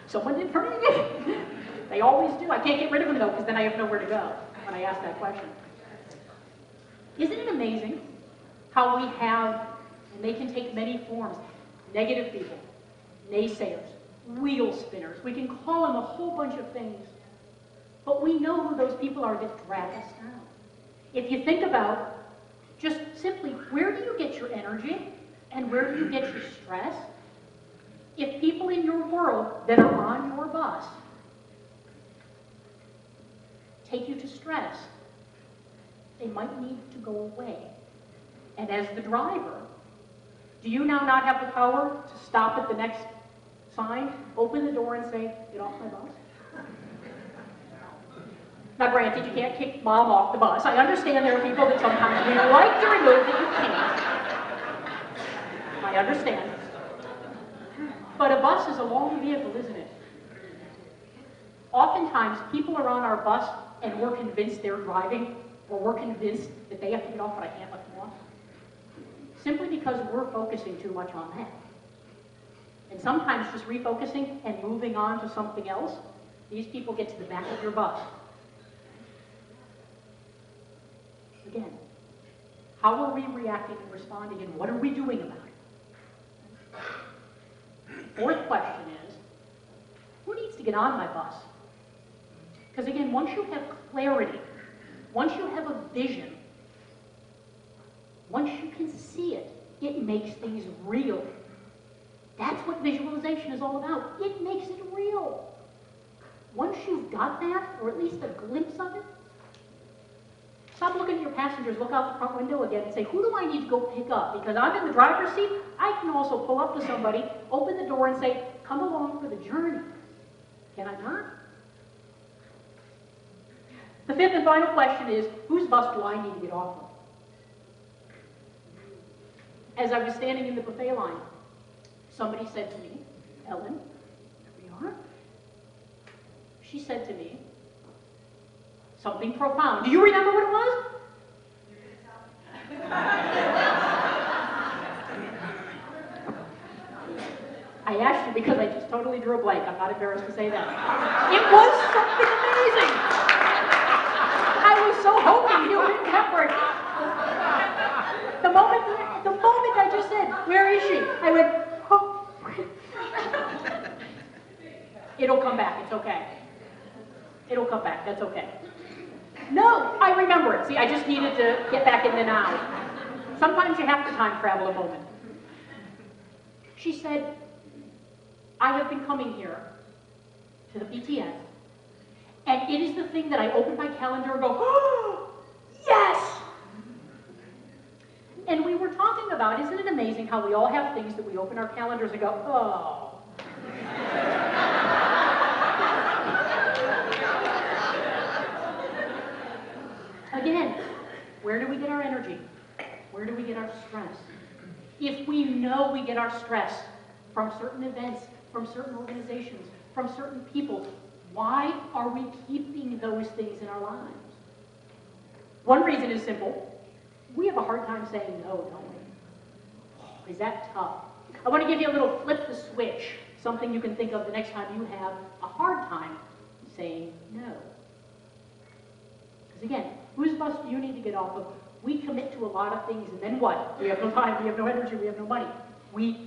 Someone did turn it. They always do. I can't get rid of them though, because then I have nowhere to go when I ask that question. Isn't it amazing how we have, and they can take many forms, negative people, naysayers, wheel spinners. We can call them a whole bunch of things. But we know who those people are that drag us down. If you think about just simply where do you get your energy and where do you get your stress? If people in your world that are on your bus take you to stress, they might need to go away. And as the driver, do you now not have the power to stop at the next sign, open the door and say, get off my bus? Now granted, you can't kick mom off the bus. I understand there are people that sometimes we like to remove that you can't. I understand. But a bus is a long vehicle, isn't it? Oftentimes, people are on our bus and we're convinced they're driving, or we're convinced that they have to get off, but I can't let them off. Simply because we're focusing too much on that. And sometimes just refocusing and moving on to something else, these people get to the back of your bus. Again, how are we reacting and responding, and what are we doing about it? Fourth question is, who needs to get on my bus? Because again, once you have clarity, once you have a vision, once you can see it, it makes things real. That's what visualization is all about. It makes it real. Once you've got that, or at least a glimpse of it, stop looking at your passengers, look out the front window again and say, who do I need to go pick up? Because I'm in the driver's seat, I can also pull up to somebody, open the door and say, come along for the journey. Can I not? The fifth and final question is, whose bus do I need to get off of? As I was standing in the buffet line, somebody said to me, Ellen, here we are. She said to me, something profound. Do you remember what it was? I asked you because I just totally drew a blank. I'm not embarrassed to say that. It was something amazing. I was so hoping you would remember it. The moment I just said, where is she? I went, oh. It'll come back. It's okay. It'll come back. That's okay. No, I remember it. See, I just needed to get back in the now. Sometimes you have to time travel a moment. She said, I have been coming here to the PTN, and it is the thing that I open my calendar and go, oh, yes! And we were talking about, isn't it amazing how we all have things that we open our calendars and go, oh. Again, where do we get our energy? Where do we get our stress? If we know we get our stress from certain events, from certain organizations, from certain people, why are we keeping those things in our lives? One reason is simple. We have a hard time saying no, don't we? Oh, is that tough? I want to give you a little flip the switch, something you can think of the next time you have a hard time saying no. Because again, whose bus do you need to get off of? We commit to a lot of things, and then what? We have no time, we have no energy, we have no money. We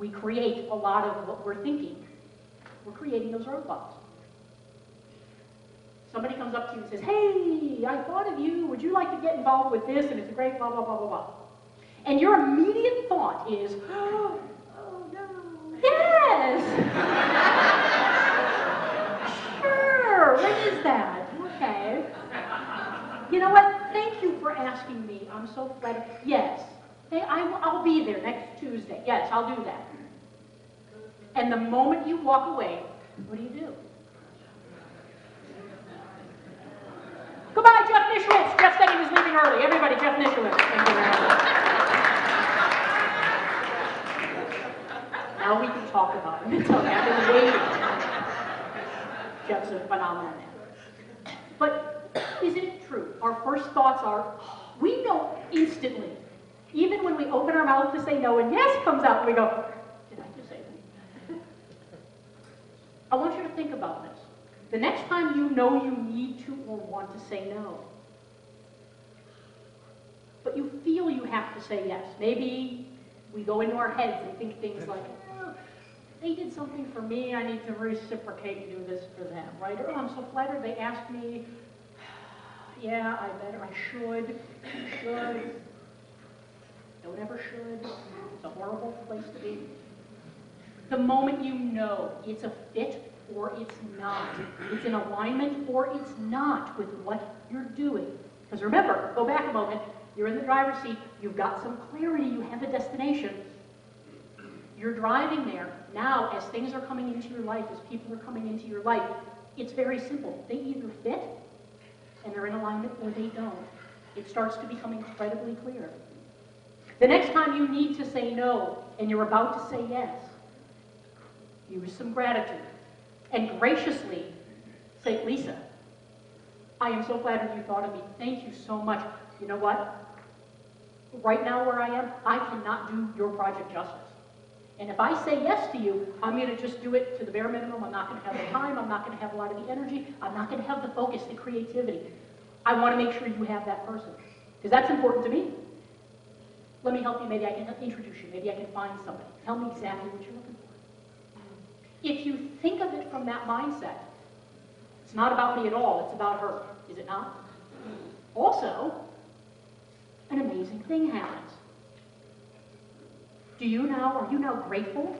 create a lot of what we're thinking. We're creating those roadblocks. Somebody comes up to you and says, hey, I thought of you, would you like to get involved with this, and it's a great blah, blah, blah, blah, blah. And your immediate thought is, oh no. Yes! Sure, when is that? Okay. You know what? Thank you for asking me. I'm so flattered. Yes. Hey, I'll be there next Tuesday. Yes, I'll do that. And the moment you walk away, what do? Goodbye, Jeff Nischwitz. Jeff said he was leaving early. Everybody, Jeff Nischwitz. Thank you very much. Now we can talk about him. It's okay. I've been waiting. Jeff's a phenomenal man. But isn't it true? Our first thoughts are, we know instantly. Even when we open our mouth to say no and yes comes out, we go, did I just say that? about this. The next time you know you need to or want to say no, but you feel you have to say yes. Maybe we go into our heads and think things like, oh, they did something for me, I need to reciprocate and do this for them, right? Oh, I'm so flattered they asked me. Yeah, I better, I should. Don't ever should. It's a horrible place to be. The moment you know it's a fit or it's not, it's in alignment or it's not with what you're doing. Because remember, go back a moment, you're in the driver's seat, you've got some clarity, you have a destination. You're driving there. Now, as things are coming into your life, as people are coming into your life, it's very simple. They either fit and they're in alignment or they don't. It starts to become incredibly clear. The next time you need to say no and you're about to say yes, use some gratitude and graciously say, Lisa, I am so flattered you thought of me. Thank you so much. You know what? Right now where I am, I cannot do your project justice. And if I say yes to you, I'm going to just do it to the bare minimum. I'm not going to have the time. I'm not going to have a lot of the energy. I'm not going to have the focus, the creativity. I want to make sure you have that person. Because that's important to me. Let me help you. Maybe I can introduce you. Maybe I can find somebody. Tell me exactly what you're looking for. If you think of it from that mindset, it's not about me at all. It's about her. Is it not? Also, an amazing thing happens. Are you now grateful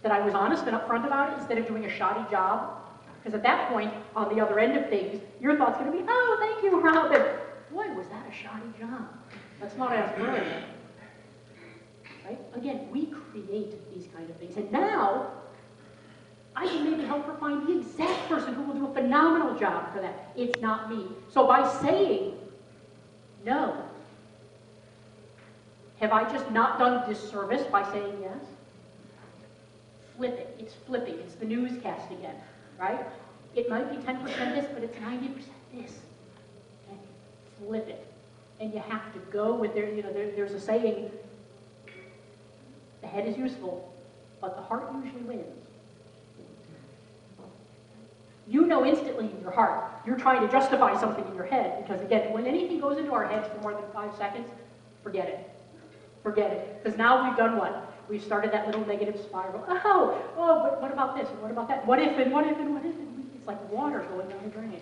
that I was honest and upfront about it instead of doing a shoddy job? Because at that point, on the other end of things, your thought's going to be, oh, thank you, Robin. Boy, was that a shoddy job. That's not as brilliant. Right? Again, we create these kind of things. And now, I can maybe help her find the exact person who will do a phenomenal job for that. It's not me. So by saying no, have I just not done a disservice by saying yes? Flip it. It's flipping. It's the newscast again, right? It might be 10% this, but it's 90% this. Okay? Flip it. And you have to go with there's a saying, the head is useful, but the heart usually wins. You know instantly in your heart, you're trying to justify something in your head, because again, when anything goes into our heads for more than 5 seconds, forget it. Forget it. Because now we've done what? We've started that little negative spiral. But what about this? And what about that? What if and what if and what if? And it's like water going down the drain.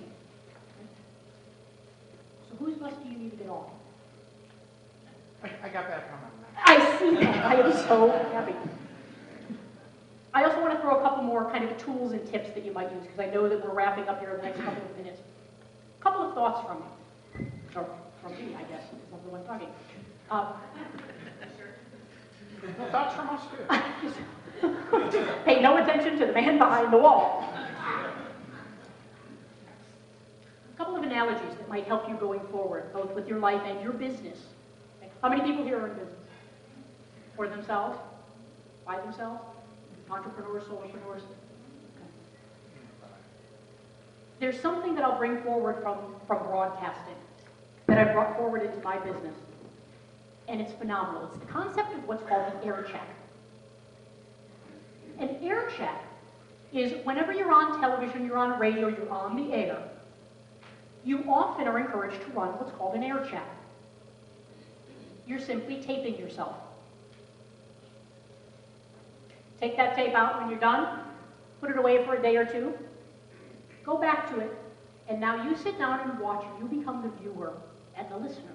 So whose bus do you need to get on? I got that from him. I see that. I am so happy. I also want to throw a couple more kind of tools and tips that you might use, because I know that we're wrapping up here in the next couple of minutes. A couple of thoughts from me. Or from me, I guess, because I'm the one talking. Well, thoughts from us too. Pay no attention to the man behind the wall. A couple of analogies that might help you going forward, both with your life and your business. Okay. How many people here are in business? For themselves? By themselves? Entrepreneurs, solopreneurs? Okay. There's something that I'll bring forward from broadcasting that I brought forward into my business. And it's phenomenal. It's the concept of what's called an air check. An air check is whenever you're on television, you're on radio, you're on the air, you often are encouraged to run what's called an air check. You're simply taping yourself. Take that tape out when you're done, put it away for a day or two, go back to it, and now you sit down and watch it. You become the viewer and the listener.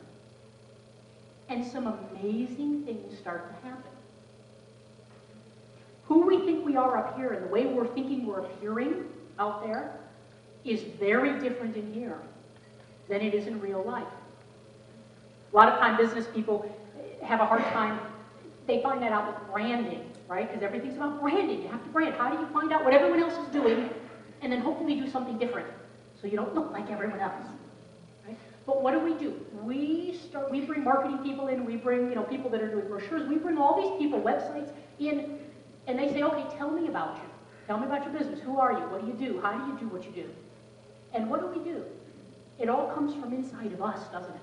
And some amazing things start to happen. Who we think we are up here and the way we're thinking we're appearing out there is very different in here than it is in real life. A lot of time business people have a hard time, they find that out with branding, right? Because everything's about branding. You have to brand. How do you find out what everyone else is doing and then hopefully do something different so you don't look like everyone else? But what do? We bring marketing people in, we bring people that are doing brochures, we bring all these people, websites in, and they say, okay, tell me about you. Tell me about your business. Who are you? What do you do? How do you do what you do? And what do? It all comes from inside of us, doesn't it?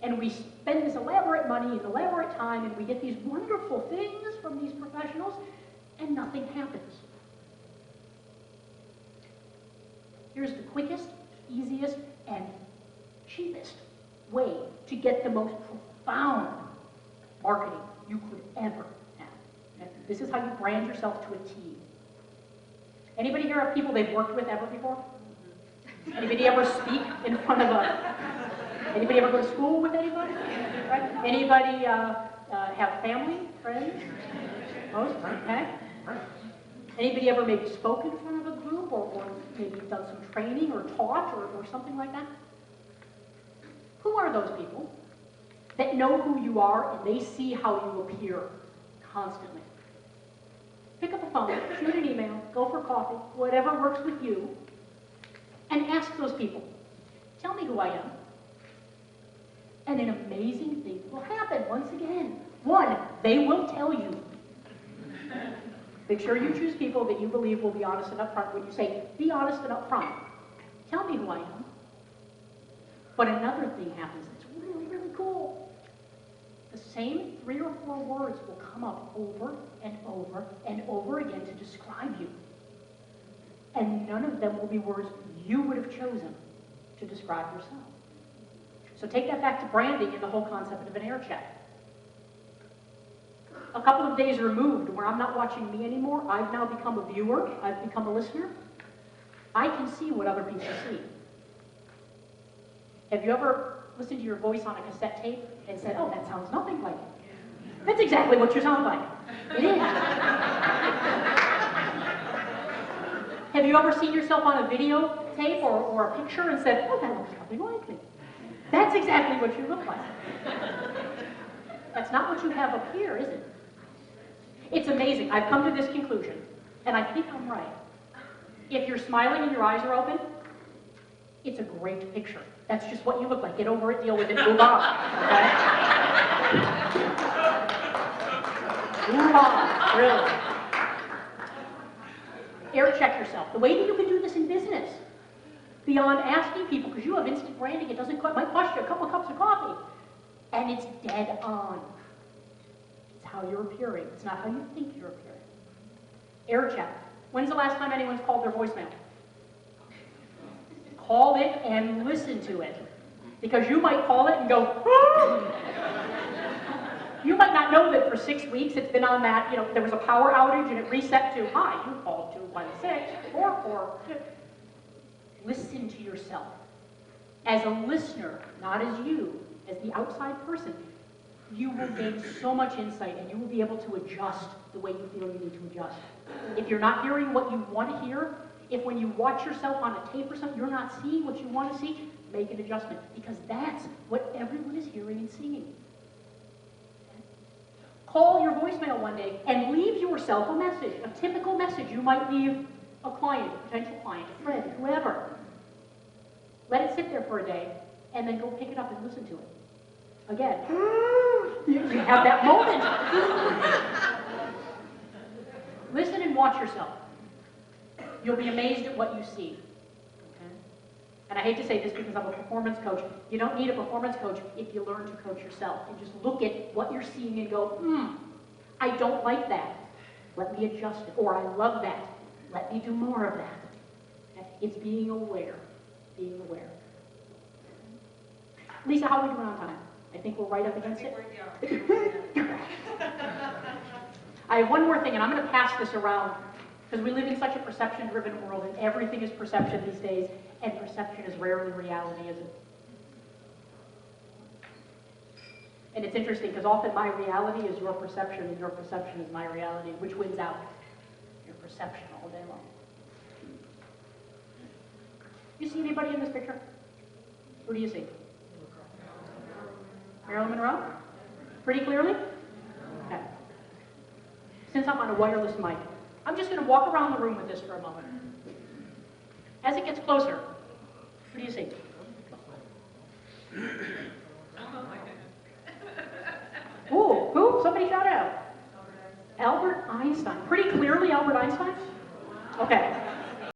And we spend this elaborate money and elaborate time, and we get these wonderful things from these professionals, and nothing happens. Here's the quickest, easiest, and cheapest way to get the most profound marketing you could ever have. Okay? This is how you brand yourself to a T. Anybody here have people they've worked with ever before? Anybody ever speak in front of anybody ever go to school with anybody? Right? Anybody have family, friends? Most? Okay. Anybody ever maybe spoken in front of a group or maybe done some training or taught or something like that? Who are those people that know who you are and they see how you appear constantly? Pick up a phone, shoot an email, go for coffee, whatever works with you, and ask those people, tell me who I am. And an amazing thing will happen once again. One, they will tell you. Make sure you choose people that you believe will be honest and upfront when you say, be honest and upfront. Tell me who I am. But another thing happens that's really, really cool. The same 3 or 4 words will come up over and over and over again to describe you. And none of them will be words you would have chosen to describe yourself. So take that back to branding and the whole concept of an air check. A couple of days removed, where I'm not watching me anymore, I've now become a viewer, I've become a listener. I can see what other people see. Have you ever listened to your voice on a cassette tape and said, oh, that sounds nothing like it? That's exactly what you sound like. It is. Have you ever seen yourself on a video tape or a picture and said, oh, that looks nothing like me? That's exactly what you look like. That's not what you have up here, is it? It's amazing. I've come to this conclusion, and I think I'm right. If you're smiling and your eyes are open, it's a great picture. That's just what you look like. Get over it, deal with it, move on. Okay? Move on, really. Air check yourself. The way that you can do this in business, beyond asking people, because you have instant branding, it might cost you a couple of cups of coffee, and it's dead on. It's how you're appearing. It's not how you think you're appearing. Air check. When's the last time anyone's called their voicemail? Call it and listen to it. Because you might call it and go, you might not know that for 6 weeks it's been on that, there was a power outage and it reset to, hi, you called 216-442. Listen to yourself. As a listener, not as you, as the outside person, you will gain so much insight and you will be able to adjust the way you feel you need to adjust. If you're not hearing what you want to hear, if when you watch yourself on a tape or something, you're not seeing what you want to see, make an adjustment, because that's what everyone is hearing and seeing. Call your voicemail one day and leave yourself a message, a typical message you might leave a client, a potential client, a friend, whoever. Let it sit there for a day, and then go pick it up and listen to it. Again, you have that moment. Listen and watch yourself. You'll be amazed at what you see. Okay? And I hate to say this because I'm a performance coach. You don't need a performance coach if you learn to coach yourself. And just look at what you're seeing and go, I don't like that. Let me adjust it. Or I love that. Let me do more of that. Okay? It's being aware. Being aware. Lisa, how are we doing on time? I think we're right up against it. I have one more thing, and I'm going to pass this around, because we live in such a perception-driven world, and everything is perception these days, and perception is rarely reality, is it? And it's interesting, because often my reality is your perception, and your perception is my reality. Which wins out? Your perception all day long. You see anybody in this picture? Who do you see? Marilyn Monroe? Pretty clearly? Okay. Since I'm on a wireless mic, I'm just going to walk around the room with this for a moment. As it gets closer, who do you see? Ooh, who? Somebody shout out. Albert Einstein. Pretty clearly Albert Einstein? Okay.